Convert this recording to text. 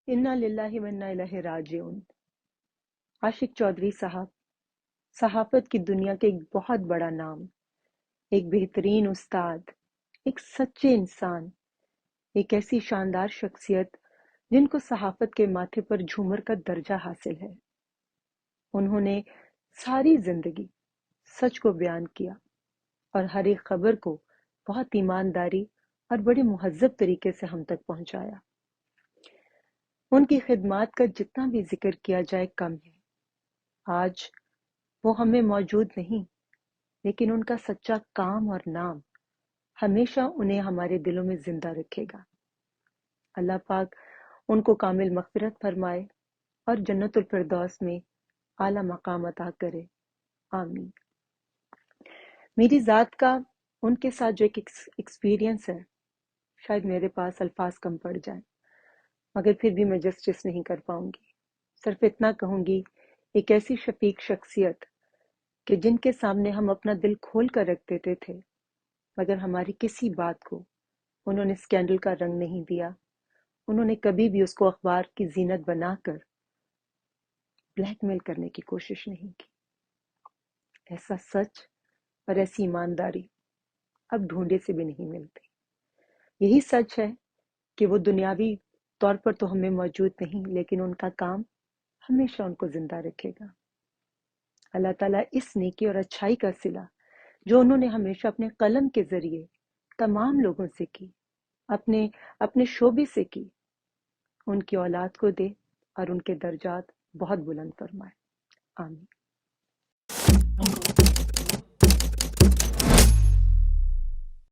इन्ना लिल्लाहि व इन्ना इलैहि राजिऊन। आशिक चौधरी साहब सहाफत की दुनिया के एक बहुत बड़ा नाम, एक बेहतरीन उस्ताद, एक सच्चे इंसान, एक ऐसी शानदार शख्सियत जिनको सहाफत के माथे पर झूमर का दर्जा हासिल है। उन्होंने सारी जिंदगी सच को बयान किया और हर एक खबर को बहुत ईमानदारी और बड़े मुहज्जब तरीके से हम तक पहुंचाया। उनकी खिदमत का जितना भी जिक्र किया जाए कम है। आज वो हमें मौजूद नहीं, लेकिन उनका सच्चा काम और नाम हमेशा उन्हें हमारे दिलों में जिंदा रखेगा। अल्लाह पाक उनको कामिल मग़फ़िरत फरमाए और जन्नतुल फिरदौस में आला मकाम अता करे, आमीन। मेरी ज़ात का उनके साथ जो एक एक्सपीरियंस है, शायद मेरे पास अल्फाज कम पड़ जाए, मगर फिर भी मैं जस्टिस नहीं कर पाऊंगी। सिर्फ इतना कहूंगी, एक ऐसी शफीक शख्सियत कि जिनके सामने हम अपना दिल खोल कर रख देते थे, मगर हमारी किसी बात को उन्होंने स्कैंडल का रंग नहीं दिया। उन्होंने कभी भी उसको अखबार की जीनत बनाकर ब्लैकमेल करने की कोशिश नहीं की। ऐसा सच और ऐसी ईमानदारी अब ढूंढे से भी नहीं मिलती। यही सच है कि वो दुनियावी तौर पर तो हमें मौजूद नहीं, लेकिन उनका काम हमेशा उनको जिंदा रखेगा। अल्लाह ताला इस नेकी और अच्छाई का सिला जो उन्होंने हमेशा अपने कलम के जरिए तमाम लोगों से की, अपने अपने शोबे से की, उनकी औलाद को दे और उनके दर्जात बहुत बुलंद फरमाए, आमीन।